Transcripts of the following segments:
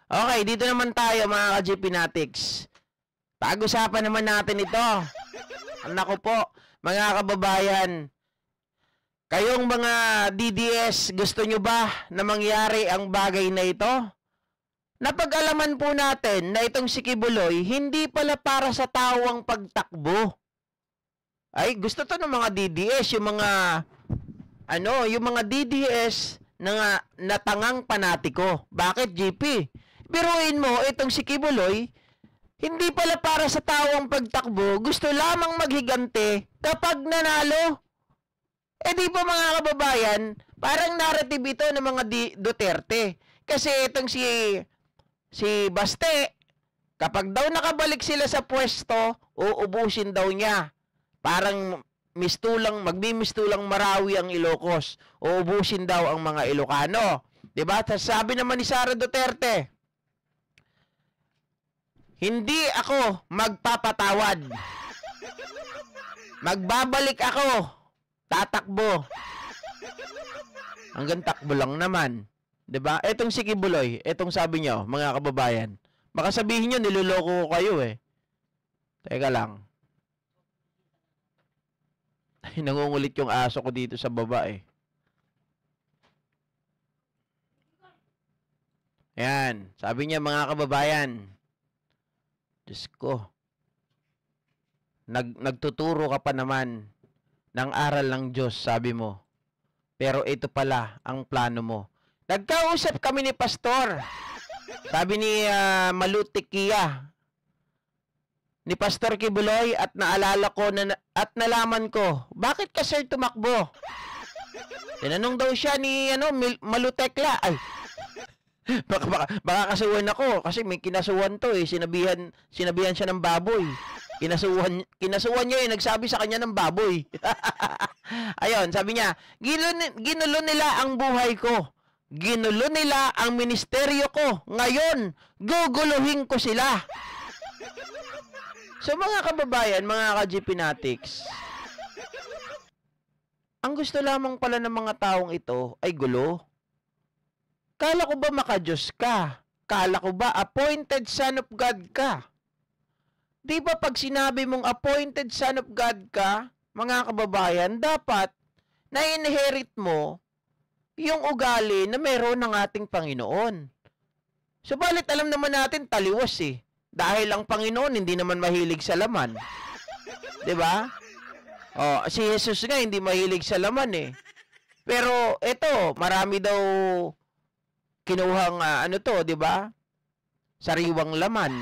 Okay, dito naman tayo mga ka-GP Natics. Pag-usapan naman natin ito. Naku po, mga kababayan, kayong mga DDS, gusto nyo ba na mangyari ang bagay na ito? Napag-alaman po natin na itong si Kibuloy, hindi pala para sa tawang pagtakbo. Ay, gusto to ng mga DDS, yung mga DDS na natangang panatiko. Bakit, GP? Biruin mo, itong si Kibuloy, hindi pala para sa tawang pagtakbo, gusto lamang maghigante kapag nanalo. Eh di ba mga kababayan, parang narrative ito ng mga Duterte. Kasi itong si Baste, kapag daw nakabalik sila sa pwesto, uubusin daw niya. Parang magmimistulang Marawi ang Ilocos. Uubusin daw ang mga Ilocano. Diba? Sabi naman ni Sara Duterte, hindi ako magpapatawad. Magbabalik ako. Tatakbo. Hanggang takbo lang naman. 'Di ba? Etong si Kibuloy, etong sabi nyo, mga kababayan. Baka sabihin nyo, niloloko ko kayo eh. Teka lang. Ay, nangungulit yung aso ko dito sa baba eh. Ayan. Sabi niya, mga kababayan, Diyos ko, nagtuturo ka pa naman ng aral ng Diyos, sabi mo. Pero ito pala ang plano mo. Nagkausap kami ni Pastor. Sabi ni Malutikia, ni Pastor Kibuloy, at naalala ko at nalaman ko, bakit ka sir tumakbo? Tinanong daw siya ni Malutekla. Ay, baka kasuhan ako kasi may kinasuhan to eh. Sinabihan siya ng baboy. Kinasuhan niya eh, nagsabi sa kanya ng baboy. Ayun, sabi niya, ginulo nila ang buhay ko. Ginulo nila ang ministeryo ko. Ngayon, guguluhin ko sila. So mga kababayan, mga ka-GP Natics, ang gusto lamang pala ng mga taong ito ay gulo. Kala ko ba makadiyos ka? Kala ko ba appointed son of God ka? Di ba pag sinabi mong appointed son of God ka, mga kababayan, dapat na-inherit mo yung ugali na meron ng ating Panginoon. Subalit alam naman natin taliwas eh. Dahil ang Panginoon hindi naman mahilig sa laman. 'Di ba? Oh, si Jesus nga hindi mahilig sa laman eh. Pero ito, marami daw kinuhang 'di ba? Sariwang laman.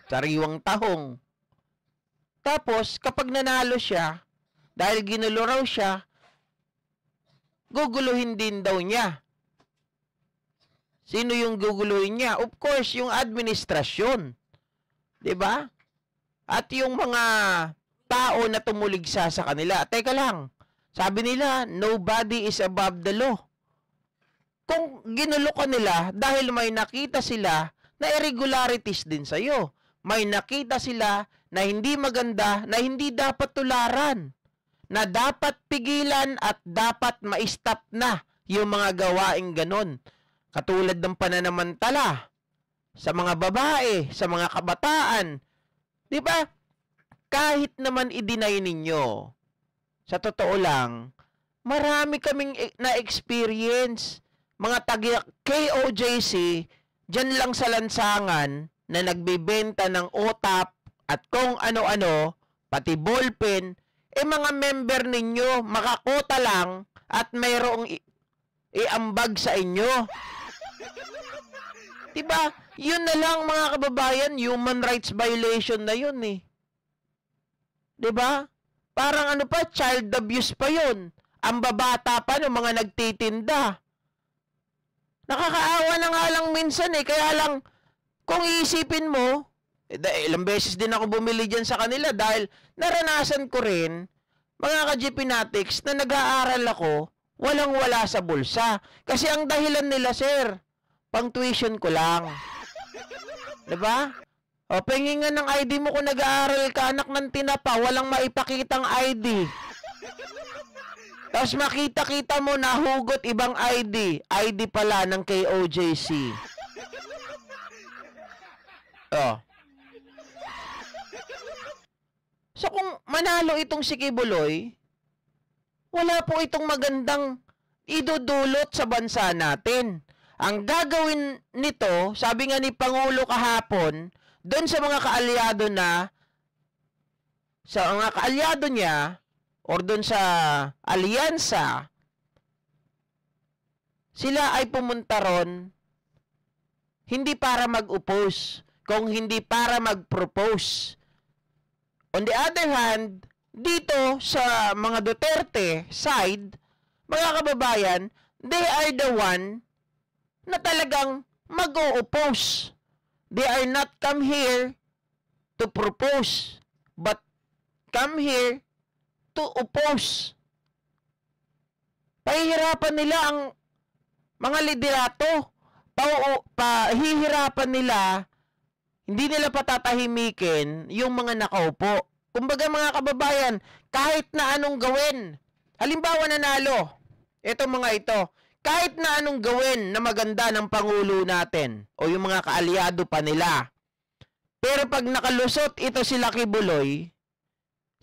Sariwang tahong. Tapos kapag nanalo siya, dahil ginulo raw siya, guguluhin din daw niya. Sino yung guguluhin niya? Of course, yung administrasyon. 'Di ba? At yung mga tao na tumuligsa sa kanila. Teka lang. Sabi nila, nobody is above the law. Kung ginulo ka nila dahil may nakita sila na irregularities din sa'yo. May nakita sila na hindi maganda, na hindi dapat tularan. Na dapat pigilan at dapat ma-stop na yung mga gawaing ganon. Katulad ng pananamantala sa mga babae, sa mga kabataan. Di ba? Kahit naman i-deny ninyo, sa totoo lang, marami kaming na-experience. Mga KOJC, dyan lang sa lansangan na nagbibenta ng OTAP at kung ano-ano, pati ballpen, mga member ninyo, makakota lang at mayroong iambag sa inyo. Diba? Yun na lang mga kababayan, human rights violation na yun eh. Diba? Parang child abuse pa yun. Ang babata pa ng mga nagtitinda. Nakakaawa na nga lang minsan eh. Kaya lang, kung iisipin mo, ilang beses din ako bumili dyan sa kanila dahil naranasan ko rin, mga ka-GP Natics, na nag-aaral ako, walang-wala sa bulsa. Kasi ang dahilan nila, sir, pang tuition ko lang. Diba? O, pengingan ng ID mo kung nag-aaral ka, anak ng tinapa, walang maipakitang ID. Tapos makita-kita mo nahugot ibang ID. ID pala ng KOJC. Oh. So kung manalo itong si Kibuloy, wala po itong magandang idudulot sa bansa natin. Ang gagawin nito, sabi nga ni Pangulo kahapon, doon sa mga kaalyado na, sa mga kaalyado niya, or doon sa alyansa, sila ay pumunta ron, hindi para mag-oppose, kung hindi para mag-propose. On the other hand, dito sa mga Duterte side, mga kababayan, they are the one na talagang mag-o-oppose. They are not come here to propose, but come here to oppose. Pahihirapan nila ang mga liderato. Pahihirapan nila, hindi nila patatahimikin yung mga nakaupo. Kumbaga mga kababayan, kahit na anong gawin, halimbawa nanalo, itong mga ito, kahit na anong gawin na maganda ng Pangulo natin, o yung mga kaalyado pa nila, pero pag nakalusot ito sila Kibuloy,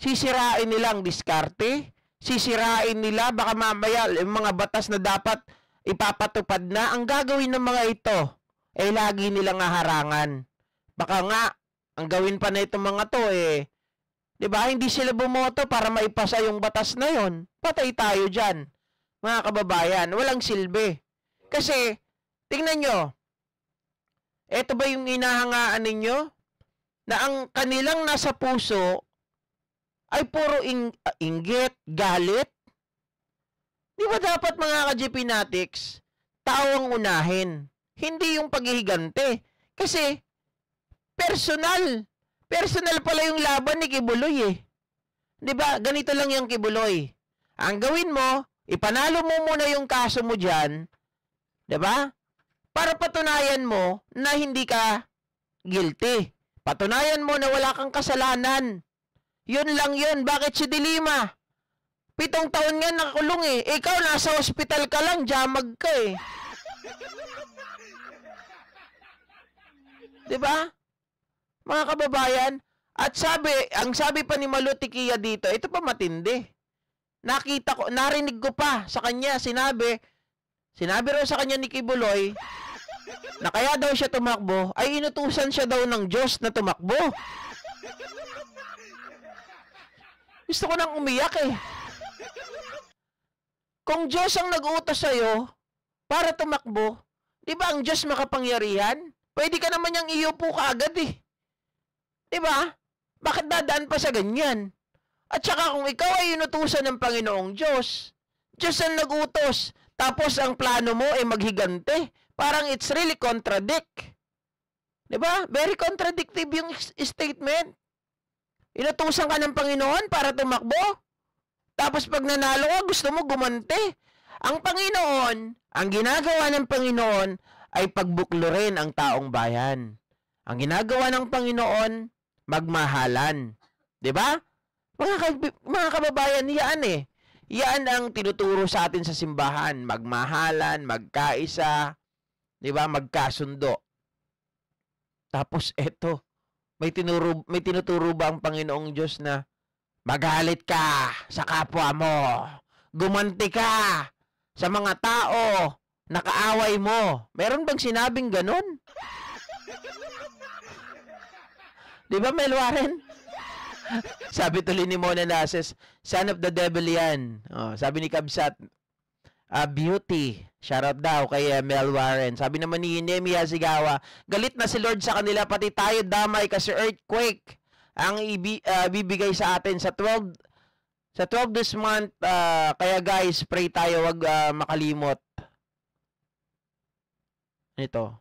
sisirain nilang diskarte, sisirain nila, baka mamaya yung mga batas na dapat ipapatupad na, ang gagawin ng mga ito, ay lagi nilang harangan. Baka nga, ang gawin pa na itong mga to, diba, hindi sila bumoto para maipasa yung batas na yon. Patay tayo dyan, mga kababayan, walang silbi. Kasi, tingnan nyo, eto ba yung inahangaan ninyo? Na ang kanilang nasa puso ay puro inggit, galit? Di ba dapat mga ka-GPnatics, tao ang unahin, hindi yung paghihigante. Kasi, personal pala yung laban ni Kibuloy eh. Di ba? Ganito lang yung Kibuloy. Ang gawin mo, ipanalo mo muna yung kaso mo dyan, di ba? Para patunayan mo na hindi ka guilty. Patunayan mo na wala kang kasalanan. Yun lang yun. Bakit si Dilima? 7 taon nga nakakulong eh. Ikaw nasa hospital ka lang, jamag ka eh. Diba? Mga kababayan, at ang sabi pa ni Malutikia dito, ito pa matindi. Narinig ko pa sa kanya, sinabi raw sa kanya ni Kibuloy, na kaya daw siya tumakbo, ay inutusan siya daw ng Diyos na tumakbo. Gusto ko nang umiyak eh. Kung Diyos ang nag-utos sa'yo para tumakbo, di ba ang Diyos makapangyarihan? Pwede ka naman niyang iupo ka agad eh. Di ba? Bakit dadaan pa sa ganyan? At saka kung ikaw ay inutusan ng Panginoong Diyos, Diyos ang nag-utos, tapos ang plano mo ay maghigante, parang it's really contradict. Di ba? Very contradictive yung statement. Inutusan ka ng Panginoon para tumakbo, tapos pag nanalo ka, gusto mo gumante. Ang Panginoon, ang ginagawa ng Panginoon ay pagbuklurin ang taong bayan. Ang ginagawa ng Panginoon, magmahalan. 'Di ba? Mga kababayan, yan eh. Yan ang tinuturo sa atin sa simbahan, magmahalan, magkaisa, 'di ba? Magkasundo. Tapos eto, may tinuturo ba ang Panginoong Diyos na magalit ka sa kapwa mo, gumanti ka sa mga tao na kaaway mo? Meron bang sinabing ganun? Di ba, Mel Warren? Sabi tuloy ni Mona Nases, son of the devil yan. Oh, sabi ni Kabsat, beauty. Shoutout daw kay Mel Warren. Sabi naman ni Nemi Hazigawa, galit na si Lord sa kanila, pati tayo damay kasi earthquake ang bibigay sa atin sa 12 this month. Kaya guys, pray tayo, wag makalimot. Ito.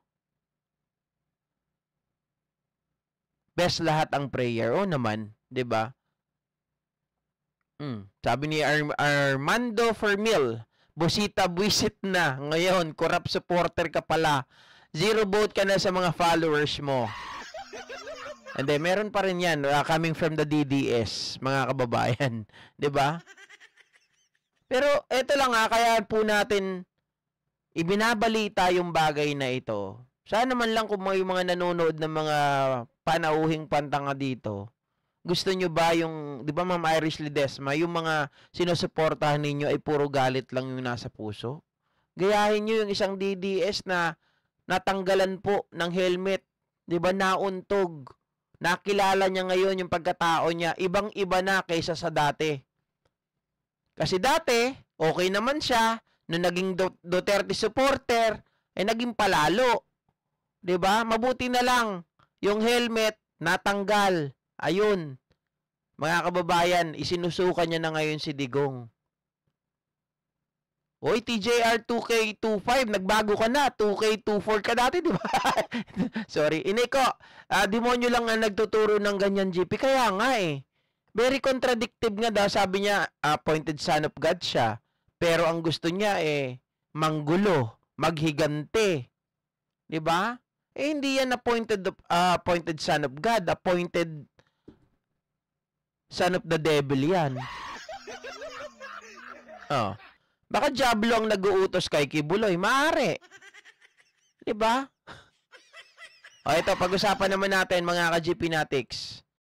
Best lahat ang prayer. O naman, 'di ba? Sabi ni Armando Fermil, Busita buisit na. Ngayon, corrupt supporter ka pala. 0 vote ka na sa mga followers mo. And then, meron pa rin yan, coming from the DDS, mga kababayan. 'Di ba? Pero eto lang kaya po natin ibinabalita yung bagay na ito. Sana man lang kung may mga nanonood ng mga panauhing pantanga dito, gusto nyo ba yung, di ba Ma'am Irish Ledesma, yung mga sinusuportahan ninyo ay puro galit lang yung nasa puso? Gayahin nyo yung isang DDS na natanggalan po ng helmet, di ba, nauntog. Nakilala niya ngayon yung pagkatao niya, ibang-iba na kaysa sa dati. Kasi dati, okay naman siya, nung naging Duterte supporter, ay naging palalo. 'Di ba? Mabuti na lang yung helmet natanggal. Ayun. Mga kababayan, isinusukan niya na ngayon si Digong. Oy, TJR 2K25, nagbago ka na. 2K24 ka dati, di ba? Sorry. Ineko, demonyo lang ang nagtuturo ng ganyan, GP. Kaya nga very contradictive nga daw. Sabi niya, appointed son of God siya. Pero ang gusto niya manggulo, maghigante. Di ba? Hindi yan appointed son of God. Appointed son of the devil yan. Oh. Baka Diablo ang nag-uutos kay Kibuloy. Maaari. Diba? O ito, pag-usapan naman natin mga ka-GP Natics.